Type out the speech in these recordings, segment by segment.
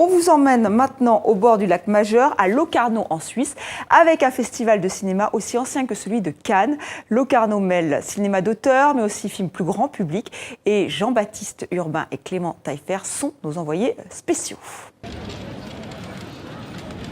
On vous emmène maintenant au bord du lac Majeur, à Locarno en Suisse, avec un festival de cinéma aussi ancien que celui de Cannes. Locarno mêle cinéma d'auteur, mais aussi film plus grand public. Et Jean-Baptiste Urbain et Clément Taillefer sont nos envoyés spéciaux.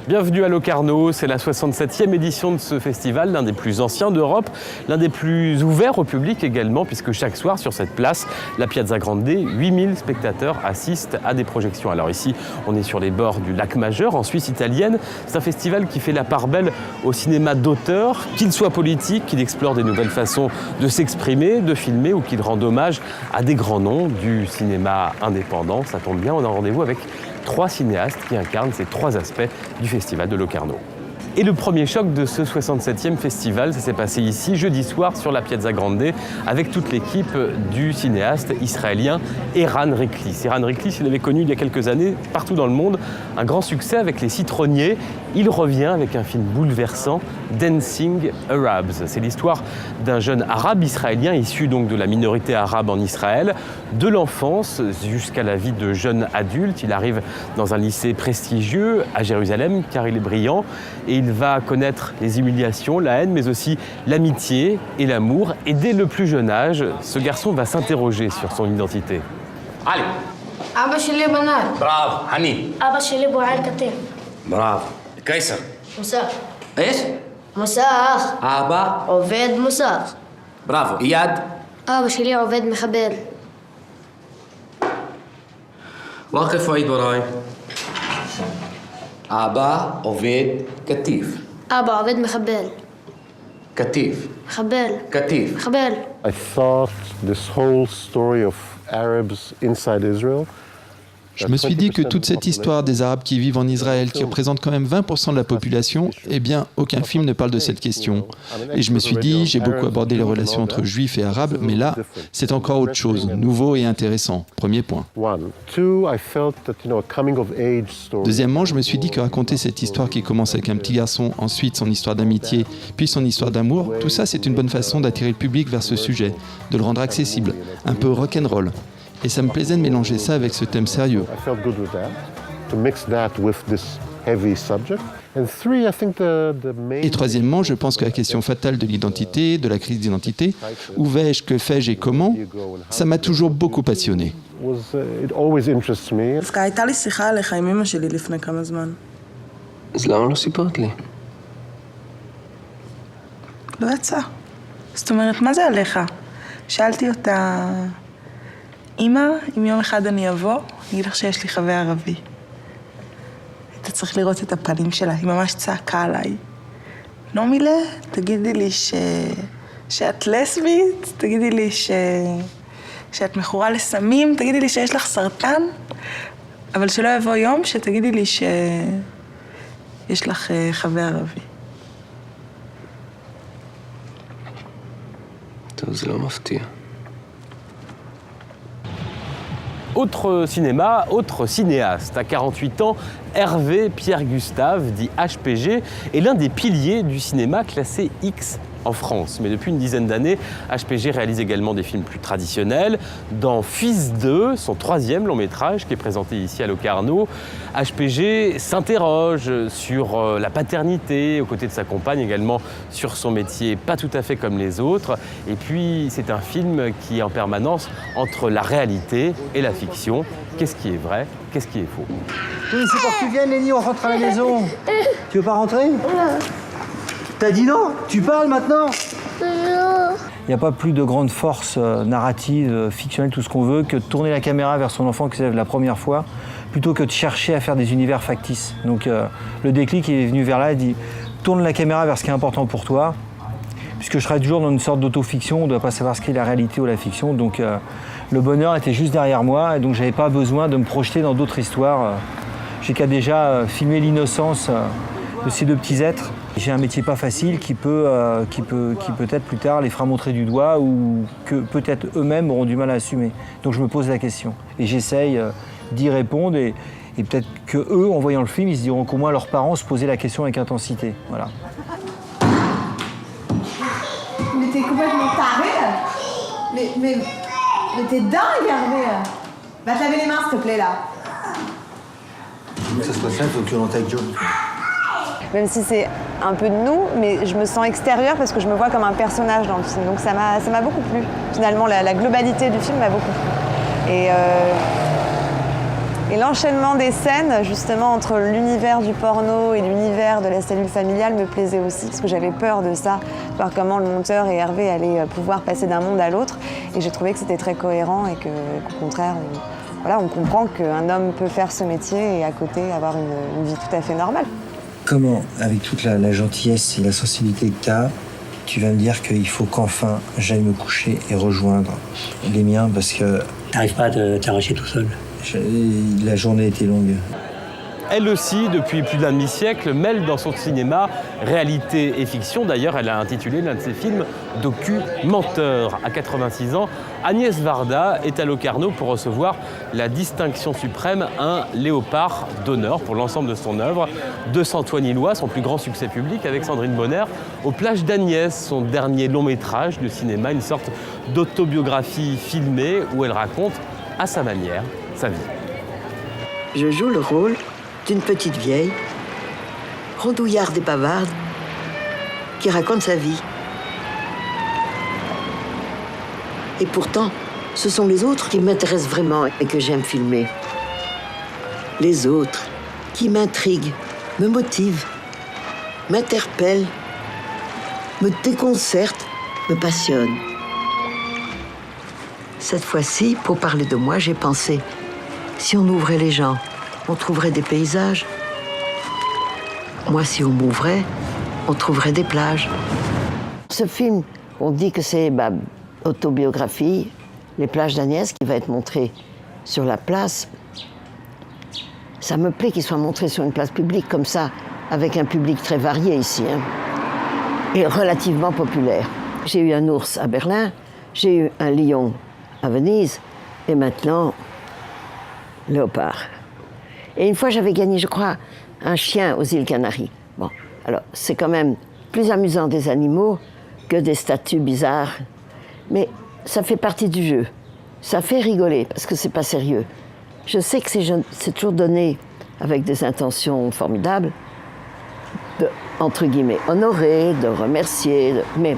Bienvenue à Locarno, c'est la 67e édition de ce festival, l'un des plus anciens d'Europe, l'un des plus ouverts au public également, puisque chaque soir sur cette place, la Piazza Grande, 8000 spectateurs assistent à des projections. Alors ici, on est sur les bords du lac Majeur, en Suisse italienne. C'est un festival qui fait la part belle au cinéma d'auteur, qu'il soit politique, qu'il explore des nouvelles façons de s'exprimer, de filmer, ou qu'il rende hommage à des grands noms du cinéma indépendant. Ça tombe bien, on a rendez-vous avec 3 cinéastes qui incarnent ces 3 aspects du festival de Locarno. Et le premier choc de ce 67e festival, ça s'est passé ici, jeudi soir, sur la Piazza Grande, avec toute l'équipe du cinéaste israélien Eran Riklis. Eran Riklis, il avait connu il y a quelques années, partout dans le monde, un grand succès avec Les Citronniers. Il revient avec un film bouleversant, Dancing Arabs. C'est l'histoire d'un jeune arabe israélien, issu donc de la minorité arabe en Israël, de l'enfance jusqu'à la vie de jeune adulte. Il arrive dans un lycée prestigieux à Jérusalem, car il est brillant, et il va connaître les humiliations, la haine, mais aussi l'amitié et l'amour. Et dès le plus jeune âge, ce garçon va s'interroger sur son identité. Allez. أبا شلي بنات. برافو حنين. أبا شلي بوعال كتير. برافو قيصر. مساخ. ايش؟ مساخ. ابا. عبيد مساخ. برافو اياد. أبا شلي عبيد مخبل. واقف وعيد وراي. ابا عبيد كتيف. أبا عبيد مخبل. كتيف. مخبل. كتيف. مخبل. I thought this whole story of Arabs inside Israel. Je me suis dit que toute cette histoire des Arabes qui vivent en Israël, qui représentent quand même 20% de la population, eh bien, aucun film ne parle de cette question. Et je me suis dit, j'ai beaucoup abordé les relations entre Juifs et Arabes, mais là, c'est encore autre chose, nouveau et intéressant. Premier point. Deuxièmement, je me suis dit que raconter cette histoire qui commence avec un petit garçon, ensuite son histoire d'amitié, puis son histoire d'amour, tout ça, c'est une bonne façon d'attirer le public vers ce sujet, de le rendre accessible, un peu rock'n'roll. Et ça me plaisait de mélanger ça avec ce thème sérieux. Et troisièmement, je pense que la question fatale de l'identité, de la crise d'identité, où vais-je, que fais-je et comment, ça m'a toujours beaucoup passionné. הייתה לי שיחה עליך עם אמא שלי לפני כמה זמן. אז למה לא סיפרת לי? לא יצא. זאת אומרת, מה זה עליך? שאלתי אותה, אמא, אם יום אחד אני אבוא, אני אגיד לך שיש לי חבר ערבי. אתה צריך לראות את הפנים שלה, היא ממש צעקה עליי. נומילה, תגידי לי שאת לסבית, תגידי לי שאת מכורה לסמים, תגידי לי שיש לך סרטן, אבל שלא יבוא יום שתגידי לי שיש לך חבר ערבי. טוב, זה לא מפתיע. Autre cinéma, autre cinéaste. À 48 ans, Hervé Pierre Gustave, dit HPG, est l'un des piliers du cinéma classé X en France. Mais depuis une dizaine d'années, HPG réalise également des films plus traditionnels. Dans Fils 2, son 3e long métrage qui est présenté ici à Locarno, HPG s'interroge sur la paternité aux côtés de sa compagne, également sur son métier pas tout à fait comme les autres. Et puis c'est un film qui est en permanence entre la réalité et la fiction. Qu'est-ce qui est vrai? Qu'est-ce qui est faux? Oui, c'est pour que tu viennes, Lenny, on rentre à la maison. Tu veux pas rentrer? T'as dit non? Tu parles maintenant? Il n'y a pas plus de grande force narrative, fictionnelle, tout ce qu'on veut, que de tourner la caméra vers son enfant qui s'élève la première fois, plutôt que de chercher à faire des univers factices. Donc le déclic est venu vers là, il dit tourne la caméra vers ce qui est important pour toi, puisque je serai toujours dans une sorte d'autofiction, on ne doit pas savoir ce qu'est la réalité ou la fiction, donc le bonheur était juste derrière moi, et donc j'avais pas besoin de me projeter dans d'autres histoires. J'ai qu'à déjà filmer l'innocence de ces 2 petits êtres. J'ai un métier pas facile qui peut-être plus tard les fera montrer du doigt ou que peut-être eux-mêmes auront du mal à assumer. Donc je me pose la question et j'essaye d'y répondre et peut-être que eux, en voyant le film, ils se diront qu'au moins leurs parents se posaient la question avec intensité. Voilà. Mais t'es complètement taré là. Mais t'es dingue, Hervé. Va te laver les mains, s'il te plaît, là. veux que ça soit ça, il faut que tu rentres avec Joe. Même si c'est un peu de nous, mais je me sens extérieure parce que je me vois comme un personnage dans le film. Donc ça m'a beaucoup plu. Finalement, la globalité du film m'a beaucoup plu. Et l'enchaînement des scènes, justement, entre l'univers du porno et l'univers de la cellule familiale me plaisait aussi, parce que j'avais peur de ça, de voir comment le monteur et Hervé allaient pouvoir passer d'un monde à l'autre. Et j'ai trouvé que c'était très cohérent et qu'au contraire, on comprend qu'un homme peut faire ce métier et à côté avoir une vie tout à fait normale. Comment, avec toute la gentillesse et la sensibilité que tu vas me dire qu'il faut qu'enfin j'aille me coucher et rejoindre les miens parce que... T'arrives pas à t'arracher tout seul? La journée était longue. Elle aussi, depuis plus d'un demi-siècle, mêle dans son cinéma réalité et fiction. D'ailleurs, elle a intitulé l'un de ses films « Documenteur ». À 86 ans, Agnès Varda est à Locarno pour recevoir la distinction suprême, un léopard d'honneur pour l'ensemble de son œuvre. 200 Toigny-Lois, son plus grand succès public avec Sandrine Bonner, aux plages d'Agnès, son dernier long métrage de cinéma, une sorte d'autobiographie filmée où elle raconte, à sa manière, sa vie. Je joue le rôle d'une petite vieille, rondouillarde et bavarde, qui raconte sa vie. Et pourtant, ce sont les autres qui m'intéressent vraiment et que j'aime filmer. Les autres qui m'intriguent, me motivent, m'interpellent, me déconcertent, me passionnent. Cette fois-ci, pour parler de moi, j'ai pensé, si on ouvrait les gens, on trouverait des paysages. Moi, si on m'ouvrait, on trouverait des plages. Ce film, on dit que c'est autobiographie, Les plages d'Agnès, qui va être montré sur la place. Ça me plaît qu'il soit montré sur une place publique comme ça, avec un public très varié ici, hein, et relativement populaire. J'ai eu un ours à Berlin, j'ai eu un lion à Venise, et maintenant, léopard. Et une fois, j'avais gagné, je crois, un chien aux îles Canaries. Bon, alors, c'est quand même plus amusant des animaux que des statues bizarres. Mais ça fait partie du jeu. Ça fait rigoler, parce que c'est pas sérieux. Je sais que c'est toujours donné avec des intentions formidables, de, entre guillemets, honorer, de remercier, mais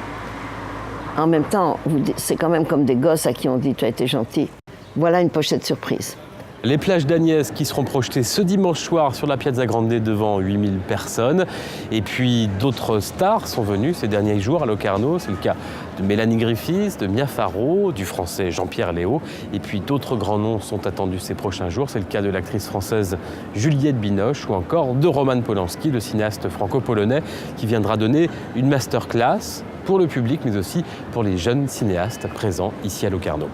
en même temps, c'est quand même comme des gosses à qui on dit « tu as été gentil ». Voilà une pochette surprise. Les plages d'Agnès qui seront projetées ce dimanche soir sur la Piazza Grande devant 8000 personnes. Et puis d'autres stars sont venues ces derniers jours à Locarno. C'est le cas de Mélanie Griffiths, de Mia Farrow, du français Jean-Pierre Léaud. Et puis d'autres grands noms sont attendus ces prochains jours. C'est le cas de l'actrice française Juliette Binoche ou encore de Roman Polanski, le cinéaste franco-polonais qui viendra donner une masterclass pour le public mais aussi pour les jeunes cinéastes présents ici à Locarno.